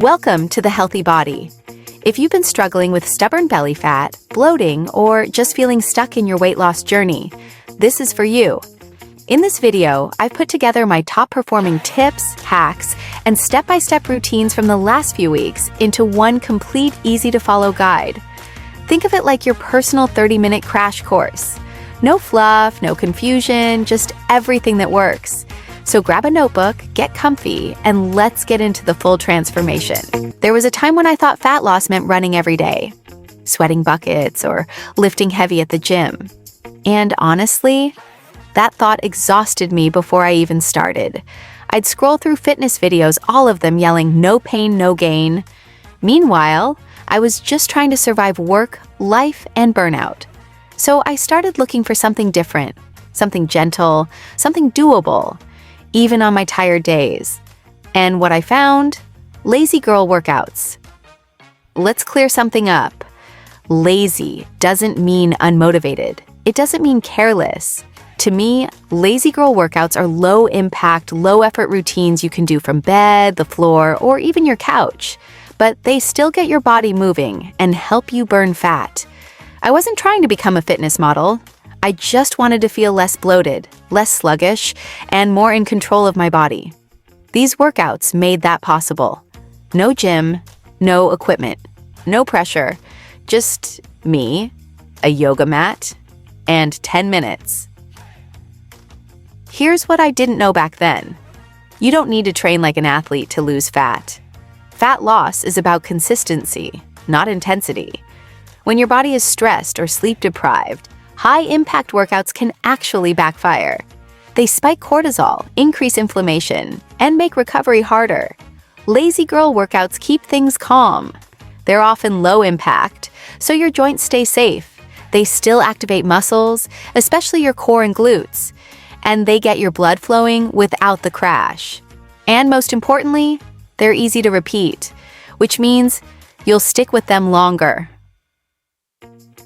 Welcome to The Healthy Body. If you've been struggling with stubborn belly fat, bloating, or just feeling stuck in your weight loss journey, this is for you. In this video, I've put together my top-performing tips, hacks, and step-by-step routines from the last few weeks into one complete, easy-to-follow guide. Think of it like your personal 30-minute crash course. No fluff, no confusion, just everything that works. So grab a notebook, get comfy, and let's get into the full transformation. There was a time when I thought fat loss meant running every day, sweating buckets, or lifting heavy at the gym. And honestly, that thought exhausted me before I even started. I'd scroll through fitness videos, all of them yelling, "No pain, no gain." Meanwhile, I was just trying to survive work, life, and burnout. So I started looking for something different, something gentle, something doable, even on my tired days. And what I found? Lazy girl workouts. Let's clear something up. Lazy doesn't mean unmotivated. It doesn't mean careless. To me, lazy girl workouts are low-impact, low-effort routines you can do from bed, the floor, or even your couch. But they still get your body moving and help you burn fat. I wasn't trying to become a fitness model. I just wanted to feel less bloated, less sluggish, and more in control of my body. These workouts made that possible. No gym, no equipment, no pressure, just me, a yoga mat, and 10 minutes. Here's what I didn't know back then. You don't need to train like an athlete to lose fat. Fat loss is about consistency, not intensity. When your body is stressed or sleep-deprived, high-impact workouts can actually backfire. They spike cortisol, increase inflammation, and make recovery harder. Lazy girl workouts keep things calm. They're often low-impact, so your joints stay safe. They still activate muscles, especially your core and glutes, and they get your blood flowing without the crash. And most importantly, they're easy to repeat, which means you'll stick with them longer.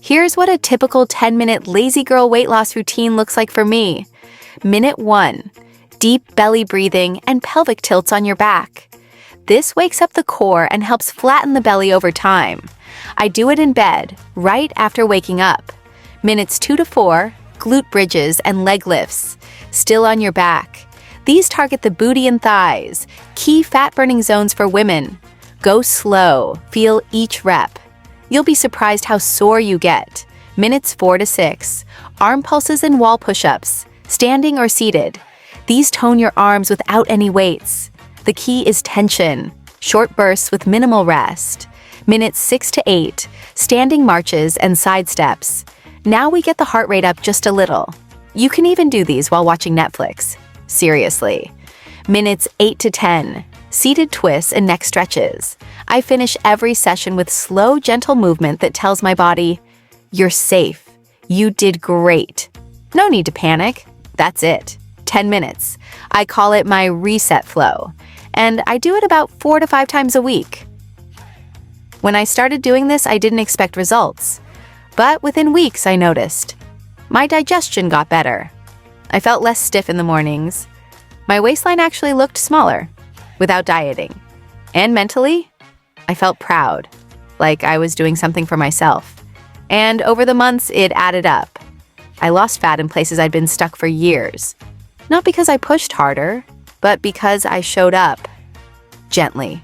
Here's what a typical 10-minute lazy girl weight loss routine looks like for me. Minute 1, deep belly breathing and pelvic tilts on your back. This wakes up the core and helps flatten the belly over time. I do it in bed, right after waking up. Minutes 2 to 4, glute bridges and leg lifts, still on your back. These target the booty and thighs, key fat-burning zones for women. Go slow, feel each rep. You'll be surprised how sore you get. Minutes 4 to 6, arm pulses and wall push-ups, standing or seated. These tone your arms without any weights. The key is tension, short bursts with minimal rest. Minutes 6 to 8, standing marches and side steps. Now we get the heart rate up just a little. You can even do these while watching Netflix. Seriously. Minutes 8 to 10, seated twists and neck stretches. I finish every session with slow, gentle movement that tells my body, "You're safe. You did great." No need to panic. That's it. 10 minutes. I call it my reset flow, and I do it about 4 to 5 times a week. When I started doing this, I didn't expect results. But within weeks, I noticed. My digestion got better. I felt less stiff in the mornings. My waistline actually looked smaller, without dieting. And mentally, I felt proud, like I was doing something for myself. And over the months, it added up. I lost fat in places I'd been stuck for years. Not because I pushed harder, but because I showed up. Gently.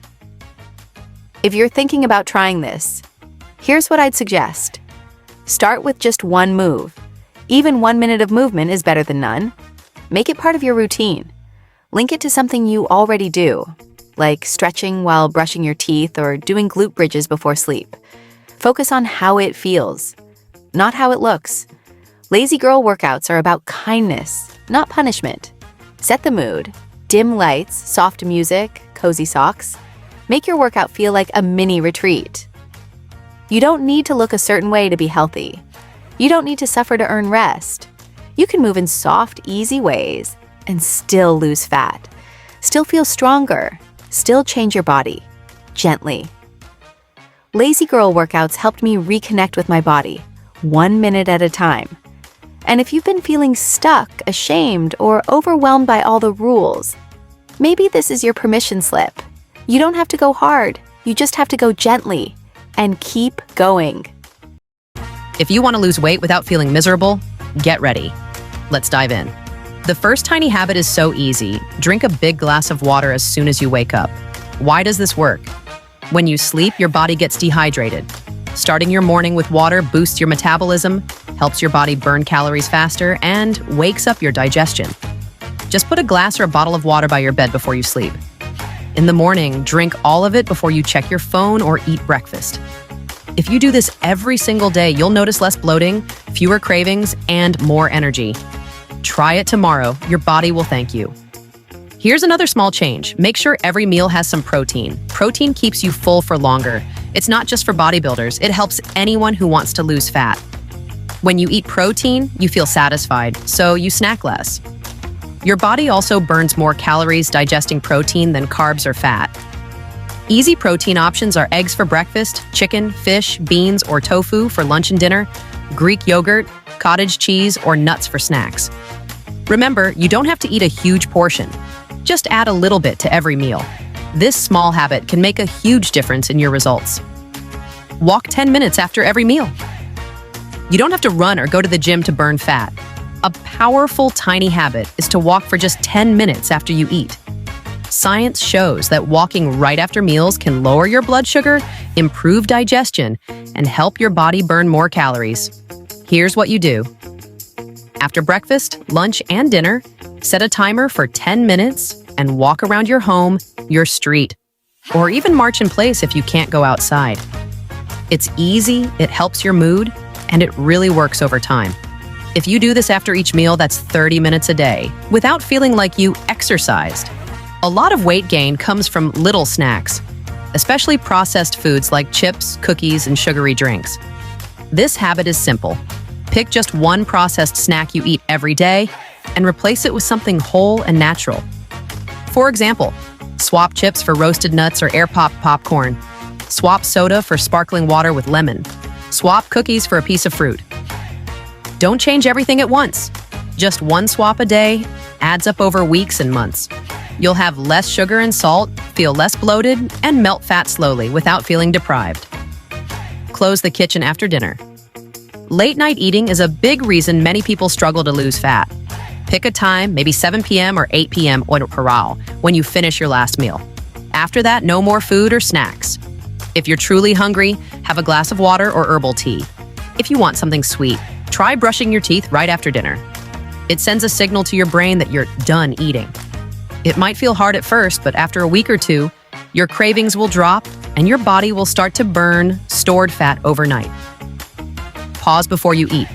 If you're thinking about trying this, here's what I'd suggest. Start with just one move. Even 1 minute of movement is better than none. Make it part of your routine. Link it to something you already do, like stretching while brushing your teeth or doing glute bridges before sleep. Focus on how it feels, not how it looks. Lazy girl workouts are about kindness, not punishment. Set the mood. Dim lights, soft music, cozy socks. Make your workout feel like a mini retreat. You don't need to look a certain way to be healthy. You don't need to suffer to earn rest. You can move in soft, easy ways and still lose fat, still feel stronger, still change your body, gently. Lazy girl workouts helped me reconnect with my body, 1 minute at a time. And if you've been feeling stuck, ashamed, or overwhelmed by all the rules, maybe this is your permission slip. You don't have to go hard. You just have to go gently and keep going. If you want to lose weight without feeling miserable, get ready. Let's dive in. The first tiny habit is so easy. Drink a big glass of water as soon as you wake up. Why does this work? When you sleep, your body gets dehydrated. Starting your morning with water boosts your metabolism, helps your body burn calories faster, and wakes up your digestion. Just put a glass or a bottle of water by your bed before you sleep. In the morning, drink all of it before you check your phone or eat breakfast. If you do this every single day, you'll notice less bloating, fewer cravings, and more energy. Try it tomorrow. Your body will thank you. Here's another small change. Make sure every meal has some protein. Protein keeps you full for longer. It's not just for bodybuilders. It helps anyone who wants to lose fat. When you eat protein, you feel satisfied, so you snack less. Your body also burns more calories digesting protein than carbs or fat. Easy protein options are eggs for breakfast, chicken, fish, beans, or tofu for lunch and dinner, Greek yogurt, cottage cheese, or nuts for snacks. Remember, you don't have to eat a huge portion. Just add a little bit to every meal. This small habit can make a huge difference in your results. Walk 10 minutes after every meal. You don't have to run or go to the gym to burn fat. A powerful tiny habit is to walk for just 10 minutes after you eat. Science shows that walking right after meals can lower your blood sugar, improve digestion, and help your body burn more calories. Here's what you do. After breakfast, lunch, and dinner, set a timer for 10 minutes and walk around your home, your street, or even march in place if you can't go outside. It's easy, it helps your mood, and it really works over time. If you do this after each meal, that's 30 minutes a day, without feeling like you exercised. A lot of weight gain comes from little snacks, especially processed foods like chips, cookies, and sugary drinks. This habit is simple. Pick just one processed snack you eat every day and replace it with something whole and natural. For example, swap chips for roasted nuts or air-popped popcorn. Swap soda for sparkling water with lemon. Swap cookies for a piece of fruit. Don't change everything at once. Just one swap a day adds up over weeks and months. You'll have less sugar and salt, feel less bloated, and melt fat slowly without feeling deprived. Close the kitchen after dinner. Late-night eating is a big reason many people struggle to lose fat. Pick a time, maybe 7 p.m. or 8 p.m. or Paral, when you finish your last meal. After that, no more food or snacks. If you're truly hungry, have a glass of water or herbal tea. If you want something sweet, try brushing your teeth right after dinner. It sends a signal to your brain that you're done eating. It might feel hard at first, but after a week or two, your cravings will drop and your body will start to burn stored fat overnight. Pause before you eat.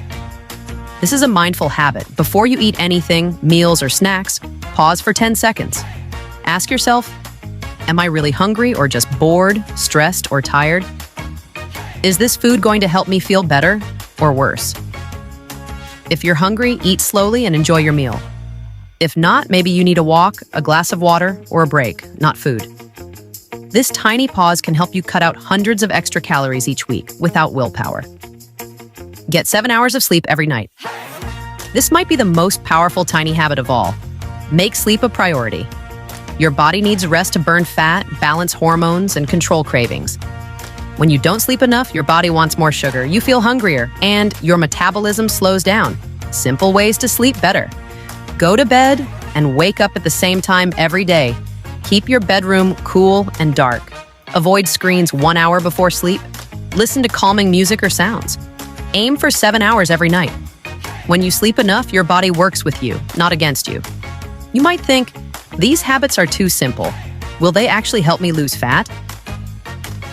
This is a mindful habit. Before you eat anything, meals or snacks, pause for 10 seconds. Ask yourself, am I really hungry or just bored, stressed, or tired? Is this food going to help me feel better or worse? If you're hungry, eat slowly and enjoy your meal. If not, maybe you need a walk, a glass of water, or a break, not food. This tiny pause can help you cut out hundreds of extra calories each week without willpower. Get 7 hours of sleep every night. This might be the most powerful tiny habit of all. Make sleep a priority. Your body needs rest to burn fat, balance hormones, and control cravings. When you don't sleep enough, your body wants more sugar, you feel hungrier, and your metabolism slows down. Simple ways to sleep better. Go to bed and wake up at the same time every day. Keep your bedroom cool and dark. Avoid screens 1 hour before sleep. Listen to calming music or sounds. Aim for 7 hours every night. When you sleep enough, your body works with you, not against you. You might think, these habits are too simple. Will they actually help me lose fat?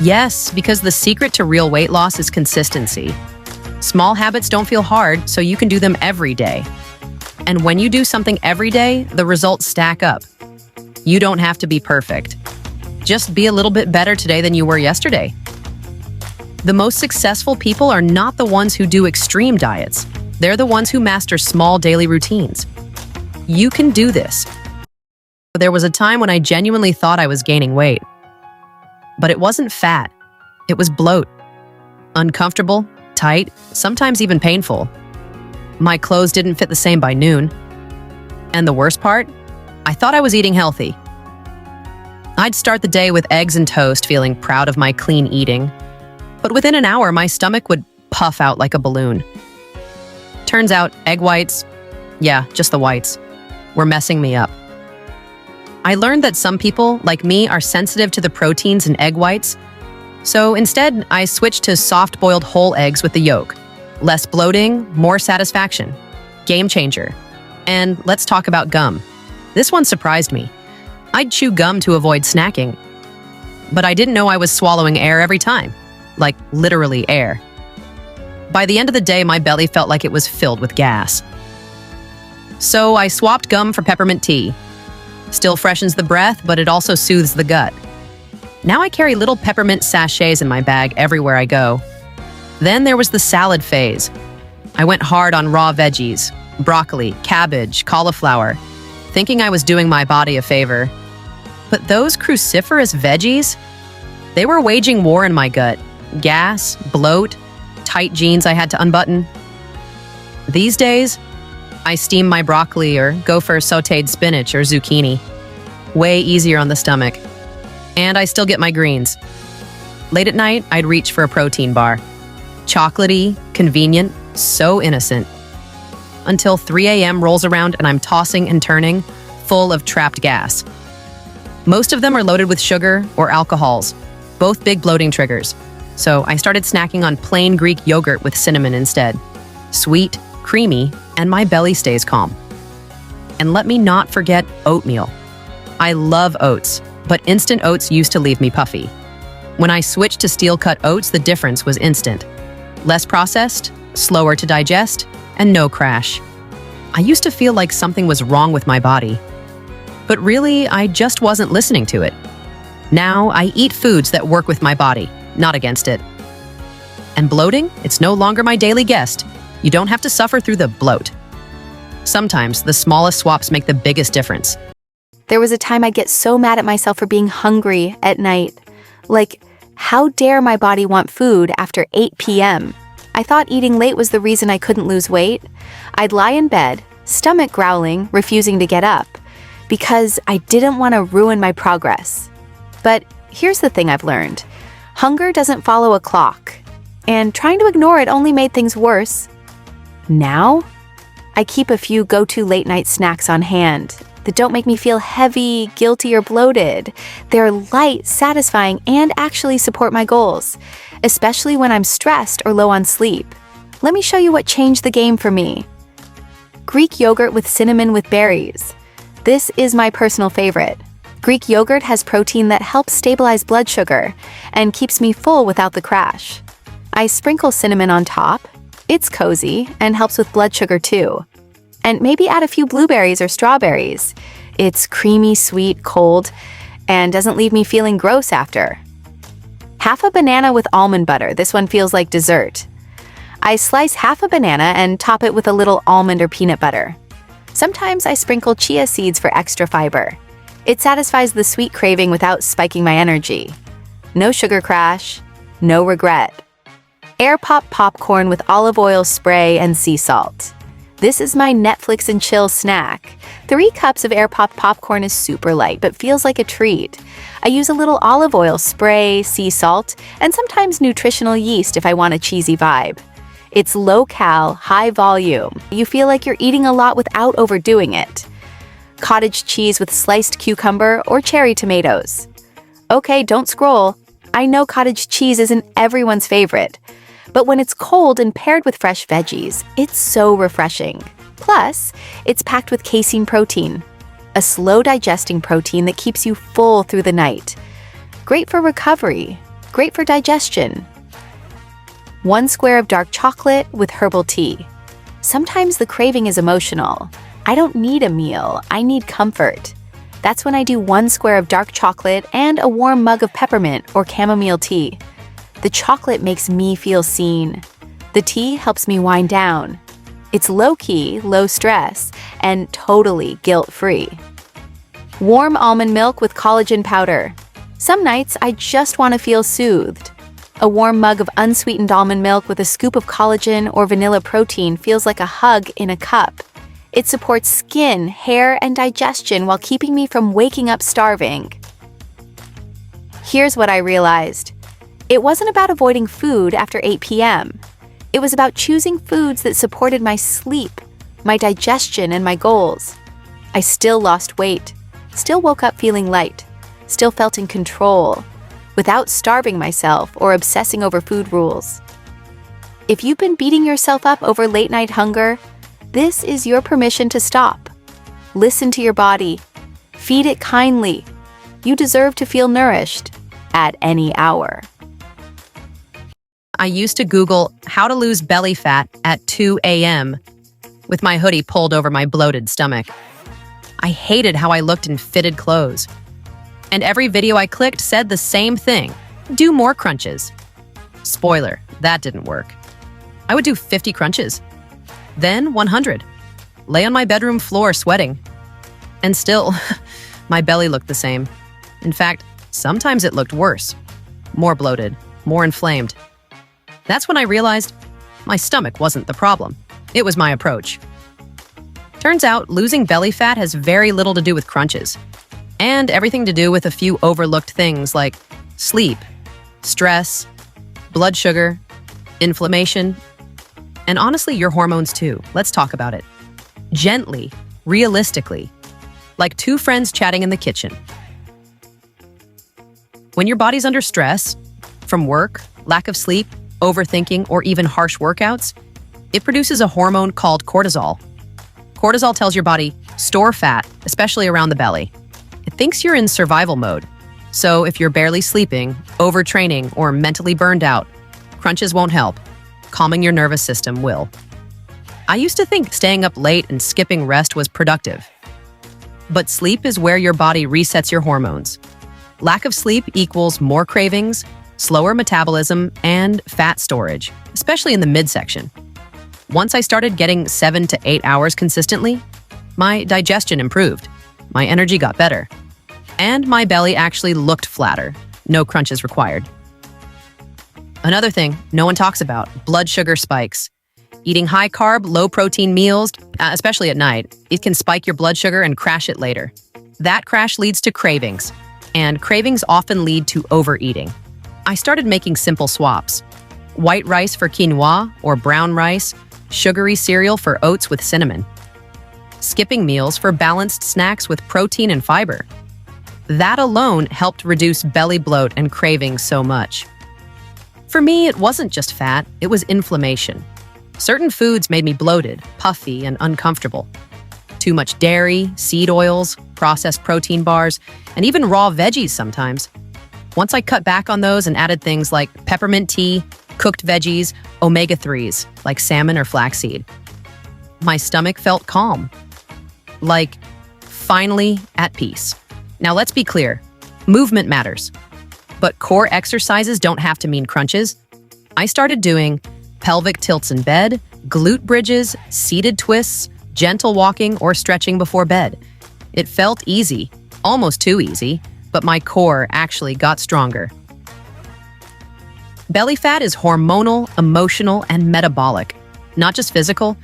Yes, because the secret to real weight loss is consistency. Small habits don't feel hard, so you can do them every day. And when you do something every day, the results stack up. You don't have to be perfect. Just be a little bit better today than you were yesterday. The most successful people are not the ones who do extreme diets. They're the ones who master small daily routines. You can do this. There was a time when I genuinely thought I was gaining weight. But it wasn't fat. It was bloat. Uncomfortable, tight, sometimes even painful. My clothes didn't fit the same by noon. And the worst part? I thought I was eating healthy. I'd start the day with eggs and toast, feeling proud of my clean eating. But within an hour, my stomach would puff out like a balloon. Turns out, egg whites, yeah, just the whites, were messing me up. I learned that some people, like me, are sensitive to the proteins in egg whites. So instead, I switched to soft-boiled whole eggs with the yolk. Less bloating, more satisfaction. Game changer. And let's talk about gum. This one surprised me. I'd chew gum to avoid snacking. But I didn't know I was swallowing air every time. Like, literally air. By the end of the day, my belly felt like it was filled with gas. So I swapped gum for peppermint tea. Still freshens the breath, but it also soothes the gut. Now I carry little peppermint sachets in my bag everywhere I go. Then there was the salad phase. I went hard on raw veggies, broccoli, cabbage, cauliflower, thinking I was doing my body a favor. But those cruciferous veggies, they were waging war in my gut. Gas, bloat, tight jeans I had to unbutton. These days, I steam my broccoli or go for sautéed spinach or zucchini. Way easier on the stomach. And I still get my greens. Late at night, I'd reach for a protein bar. Chocolatey, convenient, so innocent. Until 3 a.m. rolls around and I'm tossing and turning, full of trapped gas. Most of them are loaded with sugar or alcohols, both big bloating triggers. So I started snacking on plain Greek yogurt with cinnamon instead. Sweet, creamy, and my belly stays calm. And let me not forget oatmeal. I love oats, but instant oats used to leave me puffy. When I switched to steel-cut oats, the difference was instant. Less processed, slower to digest, and no crash. I used to feel like something was wrong with my body. But really, I just wasn't listening to it. Now, I eat foods that work with my body, not against it. And bloating? It's no longer my daily guest. You don't have to suffer through the bloat. Sometimes, the smallest swaps make the biggest difference. There was a time I'd get so mad at myself for being hungry at night. Like, how dare my body want food after 8 p.m.? I thought eating late was the reason I couldn't lose weight. I'd lie in bed, stomach growling, refusing to get up, because I didn't want to ruin my progress. But here's the thing I've learned. Hunger doesn't follow a clock, and trying to ignore it only made things worse. Now, I keep a few go-to late-night snacks on hand that don't make me feel heavy, guilty, or bloated. They're light, satisfying, and actually support my goals, especially when I'm stressed or low on sleep. Let me show you what changed the game for me. Greek yogurt with cinnamon with berries. This is my personal favorite. Greek yogurt has protein that helps stabilize blood sugar and keeps me full without the crash. I sprinkle cinnamon on top. It's cozy and helps with blood sugar too. And maybe add a few blueberries or strawberries. It's creamy, sweet, cold, and doesn't leave me feeling gross after. Half a banana with almond butter. This one feels like dessert. I slice half a banana and top it with a little almond or peanut butter. Sometimes I sprinkle chia seeds for extra fiber. It satisfies the sweet craving without spiking my energy. No sugar crash, no regret. Air Pop popcorn with olive oil spray and sea salt. This is my Netflix and chill snack. 3 cups of Air Pop popcorn is super light, but feels like a treat. I use a little olive oil spray, sea salt, and sometimes nutritional yeast if I want a cheesy vibe. It's low-cal, high volume. You feel like you're eating a lot without overdoing it. Cottage cheese with sliced cucumber or cherry tomatoes. Okay, don't scroll. I know cottage cheese isn't everyone's favorite, but when it's cold and paired with fresh veggies, it's so refreshing. Plus, it's packed with casein protein, a slow-digesting protein that keeps you full through the night. Great for recovery, great for digestion. 1 square of dark chocolate with herbal tea. Sometimes the craving is emotional. I don't need a meal, I need comfort. That's when I do 1 square of dark chocolate and a warm mug of peppermint or chamomile tea. The chocolate makes me feel seen. The tea helps me wind down. It's low-key, low stress, and totally guilt-free. Warm almond milk with collagen powder. Some nights I just want to feel soothed. A warm mug of unsweetened almond milk with a scoop of collagen or vanilla protein feels like a hug in a cup. It supports skin, hair, and digestion while keeping me from waking up starving. Here's what I realized. It wasn't about avoiding food after 8 p.m. It was about choosing foods that supported my sleep, my digestion, and my goals. I still lost weight, still woke up feeling light, still felt in control, without starving myself or obsessing over food rules. If you've been beating yourself up over late-night hunger, this is your permission to stop. Listen to your body. Feed it kindly. You deserve to feel nourished at any hour. I used to Google how to lose belly fat at 2 a.m. with my hoodie pulled over my bloated stomach. I hated how I looked in fitted clothes. And every video I clicked said the same thing. Do more crunches. Spoiler, that didn't work. I would do 50 crunches, then 100. Lay on my bedroom floor sweating. And still, my belly looked the same. In fact, sometimes it looked worse. More bloated, more inflamed. That's when I realized my stomach wasn't the problem. It was my approach. Turns out losing belly fat has very little to do with crunches, and everything to do with a few overlooked things like sleep, stress, blood sugar, inflammation, and honestly, your hormones too. Let's talk about it. Gently, realistically, like two friends chatting in the kitchen. When your body's under stress, from work, lack of sleep, overthinking, or even harsh workouts, it produces a hormone called cortisol. Cortisol tells your body, store fat, especially around the belly. It thinks you're in survival mode. So if you're barely sleeping, overtraining, or mentally burned out, crunches won't help. Calming your nervous system will. I used to think staying up late and skipping rest was productive. But sleep is where your body resets your hormones. Lack of sleep equals more cravings, slower metabolism, and fat storage, especially in the midsection. Once I started getting 7 to 8 hours consistently, my digestion improved, my energy got better, and my belly actually looked flatter. No crunches required. Another thing no one talks about, blood sugar spikes. Eating high-carb, low-protein meals, especially at night, it can spike your blood sugar and crash it later. That crash leads to cravings, and cravings often lead to overeating. I started making simple swaps. White rice for quinoa or brown rice, sugary cereal for oats with cinnamon. Skipping meals for balanced snacks with protein and fiber. That alone helped reduce belly bloat and cravings so much. For me, it wasn't just fat, it was inflammation. Certain foods made me bloated, puffy, and uncomfortable. Too much dairy, seed oils, processed protein bars, and even raw veggies sometimes. Once I cut back on those and added things like peppermint tea, cooked veggies, omega-3s, like salmon or flaxseed, my stomach felt calm. Like, finally at peace. Now let's be clear, movement matters. But core exercises don't have to mean crunches. I started doing pelvic tilts in bed, glute bridges, seated twists, gentle walking, or stretching before bed. It felt easy, almost too easy, but my core actually got stronger. Belly fat is hormonal, emotional, and metabolic, not just physical.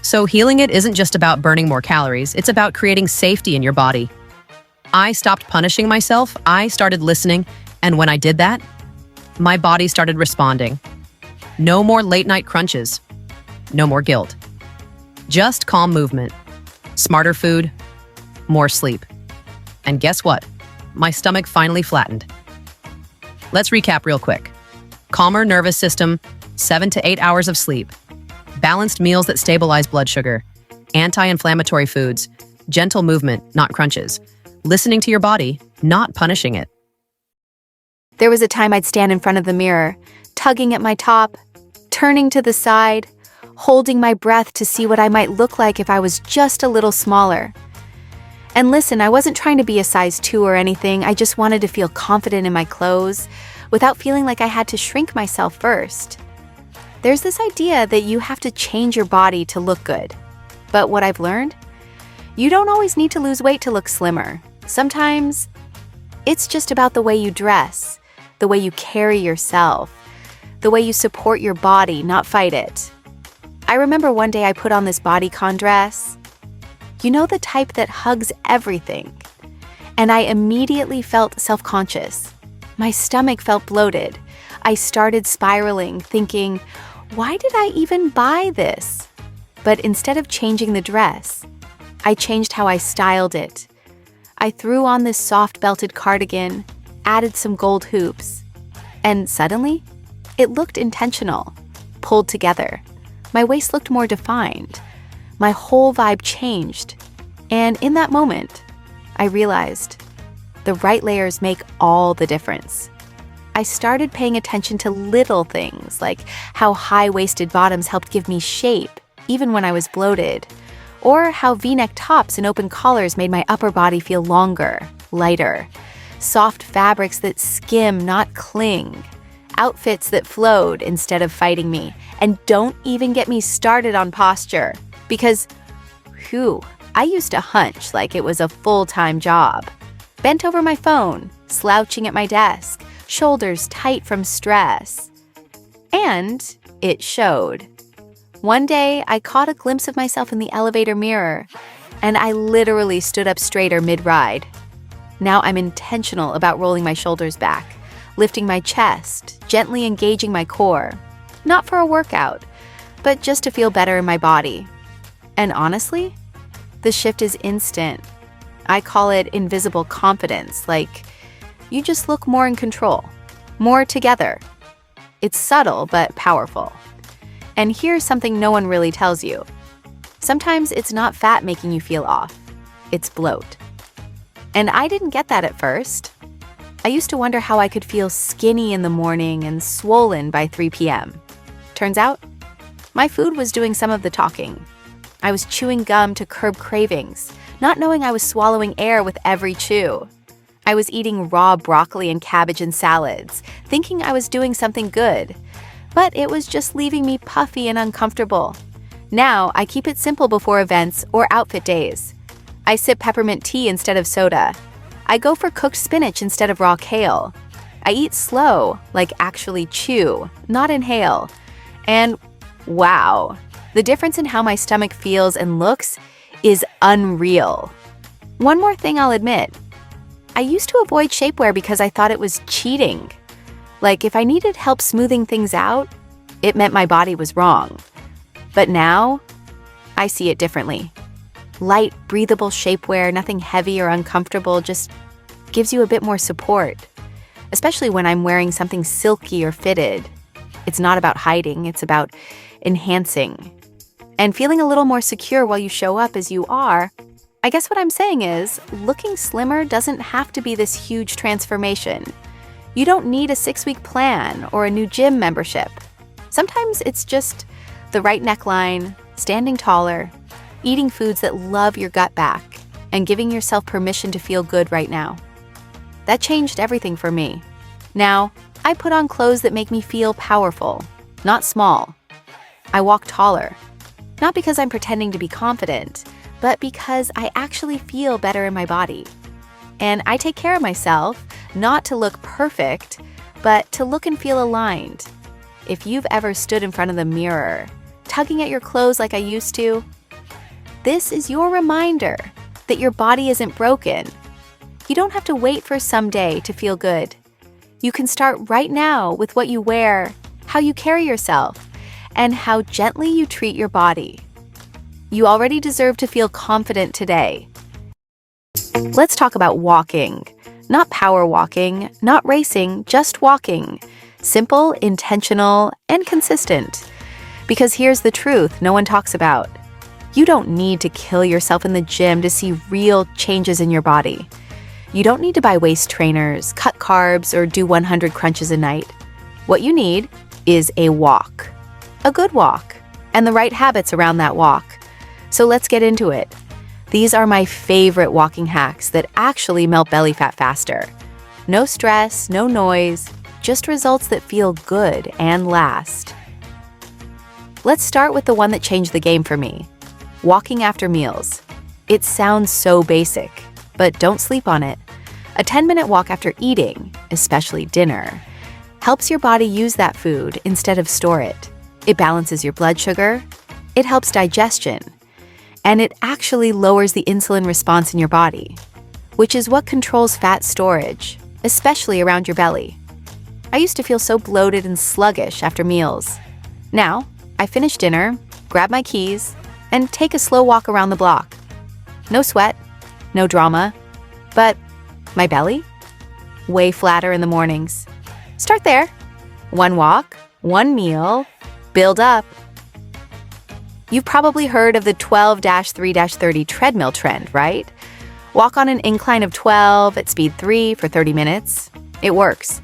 So healing it isn't just about burning more calories, it's about creating safety in your body. I stopped punishing myself, I started listening, and when I did that, my body started responding. No more late-night crunches. No more guilt. Just calm movement. Smarter food. More sleep. And guess what? My stomach finally flattened. Let's recap real quick. Calmer nervous system, 7 to 8 hours of sleep. Balanced meals that stabilize blood sugar. Anti-inflammatory foods. Gentle movement, not crunches. Listening to your body, not punishing it. There was a time I'd stand in front of the mirror, tugging at my top, turning to the side, holding my breath to see what I might look like if I was just a little smaller. And listen, I wasn't trying to be a size 2 or anything, I just wanted to feel confident in my clothes without feeling like I had to shrink myself first. There's this idea that you have to change your body to look good. But what I've learned? You don't always need to lose weight to look slimmer. Sometimes it's just about the way you dress, the way you carry yourself, the way you support your body, not fight it. I remember one day I put on this bodycon dress. You know, the type that hugs everything. And I immediately felt self-conscious. My stomach felt bloated. I started spiraling, thinking, why did I even buy this? But instead of changing the dress, I changed how I styled it. I threw on this soft belted cardigan, added some gold hoops, and suddenly, it looked intentional, pulled together. My waist looked more defined. My whole vibe changed. And in that moment, I realized the right layers make all the difference. I started paying attention to little things, like how high-waisted bottoms helped give me shape, even when I was bloated, or how V-neck tops and open collars made my upper body feel longer, lighter, soft fabrics that skim, not cling, outfits that flowed instead of fighting me, and don't even get me started on posture, because, I used to hunch like it was a full-time job. Bent over my phone, slouching at my desk, shoulders tight from stress. And it showed. One day, I caught a glimpse of myself in the elevator mirror, and I literally stood up straighter mid-ride. Now I'm intentional about rolling my shoulders back, lifting my chest, gently engaging my core. Not for a workout, but just to feel better in my body. And honestly, the shift is instant. I call it invisible confidence, like you just look more in control, more together. It's subtle but powerful. And here's something no one really tells you. Sometimes it's not fat making you feel off, it's bloat. And I didn't get that at first. I used to wonder how I could feel skinny in the morning and swollen by 3 p.m. Turns out, my food was doing some of the talking. I was chewing gum to curb cravings, not knowing I was swallowing air with every chew. I was eating raw broccoli and cabbage in salads, thinking I was doing something good. But it was just leaving me puffy and uncomfortable. Now, I keep it simple before events or outfit days. I sip peppermint tea instead of soda. I go for cooked spinach instead of raw kale. I eat slow, like actually chew, not inhale. And wow, the difference in how my stomach feels and looks is unreal. One more thing I'll admit. I used to avoid shapewear because I thought it was cheating. Like if I needed help smoothing things out, it meant my body was wrong. But now, I see it differently. Light, breathable shapewear, nothing heavy or uncomfortable, just gives you a bit more support. Especially when I'm wearing something silky or fitted. It's not about hiding, it's about enhancing. And feeling a little more secure while you show up as you are. I guess what I'm saying is, looking slimmer doesn't have to be this huge transformation. You don't need a 6-week plan or a new gym membership. Sometimes it's just the right neckline, standing taller, eating foods that love your gut back, and giving yourself permission to feel good right now. That changed everything for me. Now, I put on clothes that make me feel powerful, not small. I walk taller, not because I'm pretending to be confident, but because I actually feel better in my body. And I take care of myself, not to look perfect, but to look and feel aligned. If you've ever stood in front of the mirror, tugging at your clothes like I used to, this is your reminder that your body isn't broken. You don't have to wait for someday to feel good. You can start right now with what you wear, how you carry yourself, and how gently you treat your body. You already deserve to feel confident today. Let's talk about walking. Not power walking, not racing, just walking. Simple, intentional, and consistent. Because here's the truth no one talks about. You don't need to kill yourself in the gym to see real changes in your body. You don't need to buy waist trainers, cut carbs, or do 100 crunches a night. What you need is a walk. A good walk, and the right habits around that walk. So let's get into it. These are my favorite walking hacks that actually melt belly fat faster. No stress, no noise, just results that feel good and last. Let's start with the one that changed the game for me. Walking after meals. It sounds so basic, but don't sleep on it. A 10-minute walk after eating, especially dinner, helps your body use that food instead of store it. It balances your blood sugar, it helps digestion, and it actually lowers the insulin response in your body, which is what controls fat storage, especially around your belly. I used to feel so bloated and sluggish after meals. Now, I finish dinner, grab my keys, and take a slow walk around the block. No sweat, no drama, but my belly? Way flatter in the mornings. Start there. One walk, one meal, build up. You've probably heard of the 12-3-30 treadmill trend, right? Walk on an incline of 12 at speed 3 for 30 minutes. It works,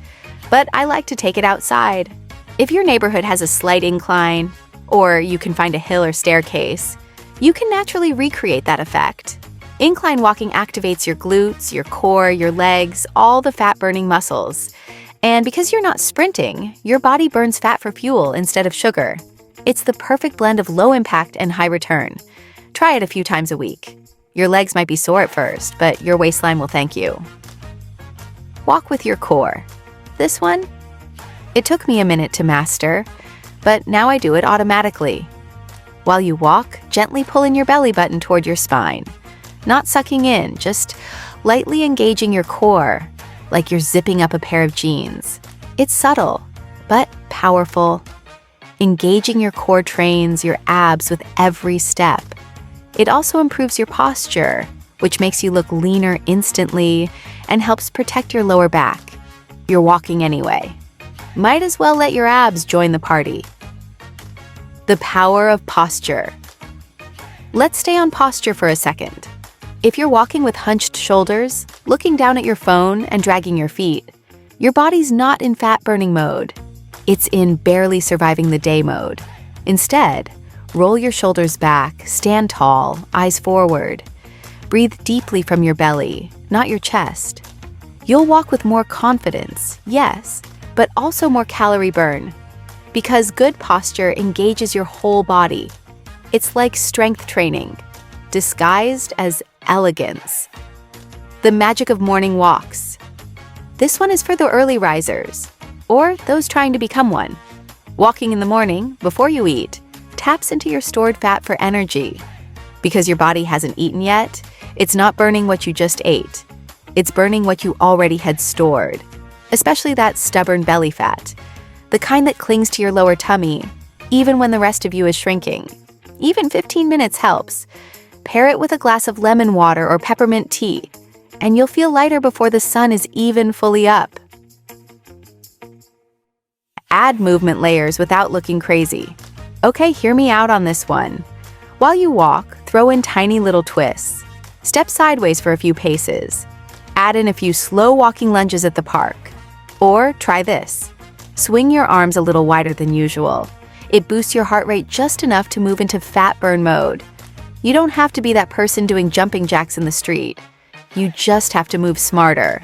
but I like to take it outside. If your neighborhood has a slight incline, or you can find a hill or staircase, you can naturally recreate that effect. Incline walking activates your glutes, your core, your legs, all the fat-burning muscles. And because you're not sprinting, your body burns fat for fuel instead of sugar. It's the perfect blend of low impact and high return. Try it a few times a week. Your legs might be sore at first, but your waistline will thank you. Walk with your core. This one? It took me a minute to master, but now I do it automatically. While you walk, gently pull in your belly button toward your spine. Not sucking in, just lightly engaging your core, like you're zipping up a pair of jeans. It's subtle, but powerful. Engaging your core trains your abs with every step. It also improves your posture, which makes you look leaner instantly and helps protect your lower back. You're walking anyway. Might as well let your abs join the party. The power of posture. Let's stay on posture for a second. If you're walking with hunched shoulders, looking down at your phone and dragging your feet, your body's not in fat-burning mode. It's in barely surviving the day mode. Instead, roll your shoulders back, stand tall, eyes forward. Breathe deeply from your belly, not your chest. You'll walk with more confidence, yes, but also more calorie burn. Because good posture engages your whole body. It's like strength training, disguised as elegance. The magic of morning walks. This one is for the early risers, or those trying to become one. Walking in the morning, before you eat, taps into your stored fat for energy. Because your body hasn't eaten yet, it's not burning what you just ate. It's burning what you already had stored, especially that stubborn belly fat, the kind that clings to your lower tummy, even when the rest of you is shrinking. Even 15 minutes helps. Pair it with a glass of lemon water or peppermint tea, and you'll feel lighter before the sun is even fully up. Add movement layers without looking crazy. Okay, hear me out on this one. While you walk, throw in tiny little twists. Step sideways for a few paces. Add in a few slow walking lunges at the park. Or try this. Swing your arms a little wider than usual. It boosts your heart rate just enough to move into fat burn mode. You don't have to be that person doing jumping jacks in the street. You just have to move smarter.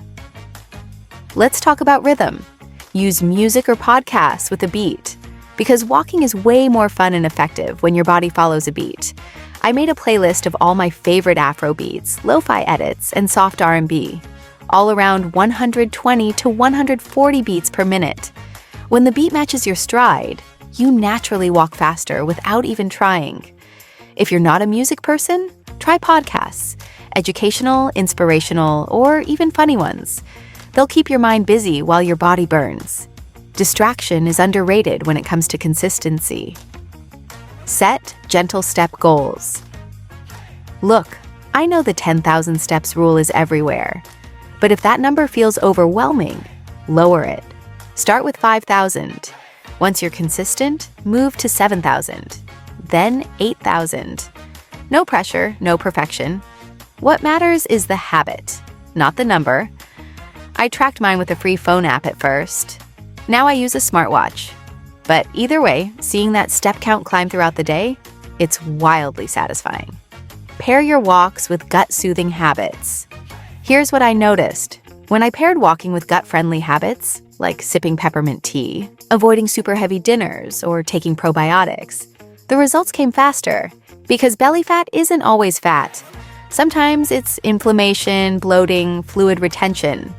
Let's talk about rhythm. Use music or podcasts with a beat, because walking is way more fun and effective when your body follows a beat. I made a playlist of all my favorite Afro beats, lo-fi edits, and soft R&B, all around 120 to 140 beats per minute. When the beat matches your stride, you naturally walk faster without even trying. If you're not a music person, try podcasts, educational, inspirational, or even funny ones. They'll keep your mind busy while your body burns. Distraction is underrated when it comes to consistency. Set gentle step goals. Look, I know the 10,000 steps rule is everywhere, but if that number feels overwhelming, lower it. Start with 5,000. Once you're consistent, move to 7,000. Then 8,000. No pressure, no perfection. What matters is the habit, not the number. I tracked mine with a free phone app at first. Now I use a smartwatch. But either way, seeing that step count climb throughout the day, it's wildly satisfying. Pair your walks with gut-soothing habits. Here's what I noticed. When I paired walking with gut-friendly habits, like sipping peppermint tea, avoiding super heavy dinners, or taking probiotics, the results came faster, because belly fat isn't always fat. Sometimes it's inflammation, bloating, fluid retention.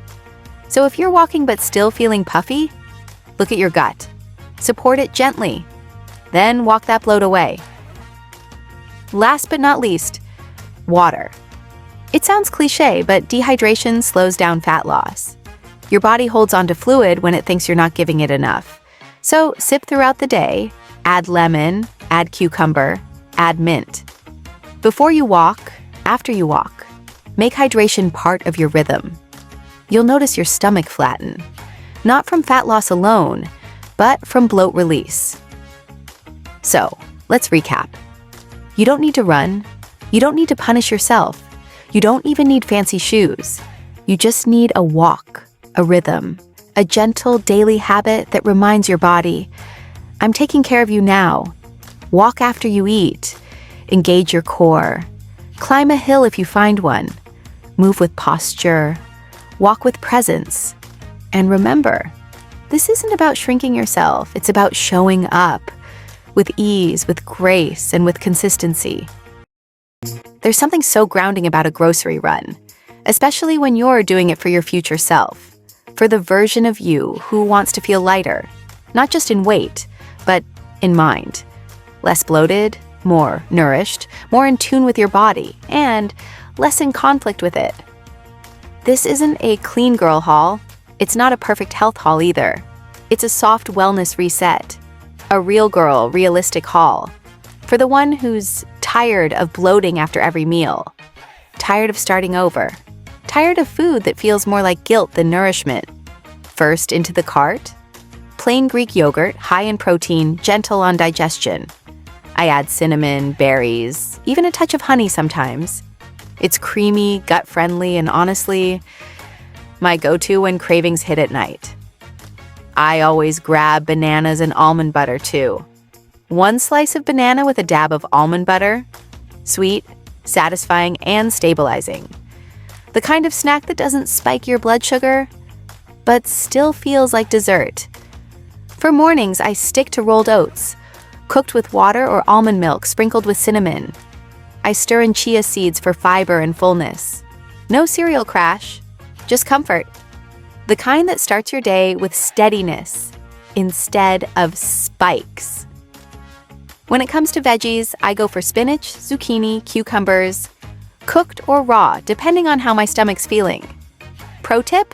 So if you're walking but still feeling puffy, look at your gut. Support it gently. Then walk that bloat away. Last but not least, water. It sounds cliche, but dehydration slows down fat loss. Your body holds onto fluid when it thinks you're not giving it enough. So sip throughout the day, add lemon, add cucumber, add mint. Before you walk, after you walk, make hydration part of your rhythm. You'll notice your stomach flatten, not from fat loss alone, but from bloat release. So, let's recap. You don't need to run. You don't need to punish yourself. You don't even need fancy shoes. You just need a walk, a rhythm, a gentle daily habit that reminds your body, I'm taking care of you now. Walk after you eat. Engage your core. Climb a hill if you find one. Move with posture. Walk with presence. And remember, this isn't about shrinking yourself. It's about showing up with ease, with grace, and with consistency. There's something so grounding about a grocery run, especially when you're doing it for your future self, for the version of you who wants to feel lighter, not just in weight, but in mind. Less bloated, more nourished, more in tune with your body, and less in conflict with it. This isn't a clean girl haul. It's not a perfect health haul either. It's a soft wellness reset. A real girl, realistic haul. For the one who's tired of bloating after every meal. Tired of starting over. Tired of food that feels more like guilt than nourishment. First into the cart. Plain Greek yogurt, high in protein, gentle on digestion. I add cinnamon, berries, even a touch of honey sometimes. It's creamy, gut-friendly, and honestly, my go-to when cravings hit at night. I always grab bananas and almond butter too. One slice of banana with a dab of almond butter. Sweet, satisfying, and stabilizing. The kind of snack that doesn't spike your blood sugar, but still feels like dessert. For mornings, I stick to rolled oats, cooked with water or almond milk sprinkled with cinnamon. I stir in chia seeds for fiber and fullness. No cereal crash, just comfort. The kind that starts your day with steadiness instead of spikes. When it comes to veggies, I go for spinach, zucchini, cucumbers, cooked or raw, depending on how my stomach's feeling. Pro tip: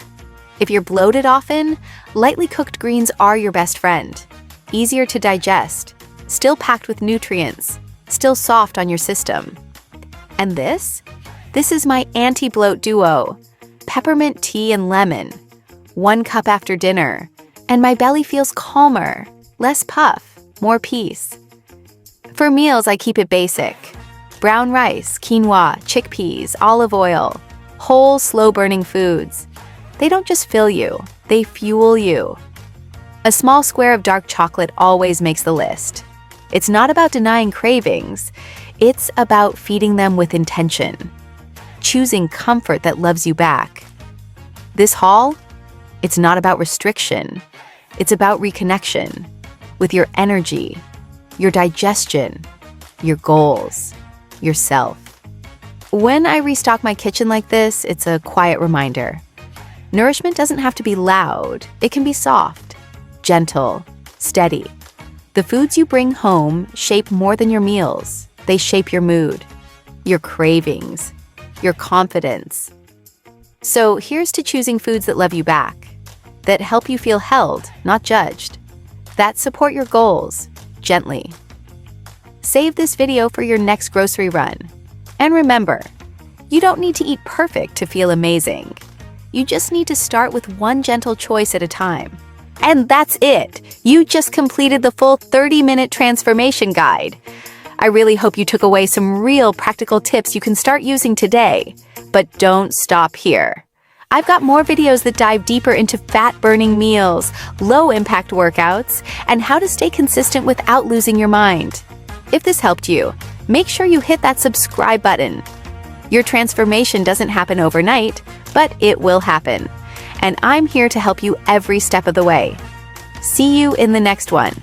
if you're bloated often, lightly cooked greens are your best friend. Easier to digest, still packed with nutrients, still soft on your system. And this is my anti-bloat duo, peppermint tea and lemon. 1 cup after dinner, and my belly feels calmer, less puff, more peace. For meals, I keep it basic. Brown rice, quinoa, chickpeas, olive oil, whole, slow-burning foods. They don't just fill you, they fuel you. A small square of dark chocolate always makes the list. It's not about denying cravings, it's about feeding them with intention. Choosing comfort that loves you back. This haul, it's not about restriction. It's about reconnection with your energy, your digestion, your goals, yourself. When I restock my kitchen like this, it's a quiet reminder. Nourishment doesn't have to be loud. It can be soft, gentle, steady. The foods you bring home shape more than your meals. They shape your mood, your cravings, your confidence. So here's to choosing foods that love you back, that help you feel held, not judged, that support your goals, gently. Save this video for your next grocery run. And remember, you don't need to eat perfect to feel amazing. You just need to start with one gentle choice at a time. And that's it! You just completed the full 30-minute transformation guide. I really hope you took away some real practical tips you can start using today. But don't stop here. I've got more videos that dive deeper into fat-burning meals, low-impact workouts, and how to stay consistent without losing your mind. If this helped you, make sure you hit that subscribe button. Your transformation doesn't happen overnight, but it will happen. And I'm here to help you every step of the way. See you in the next one.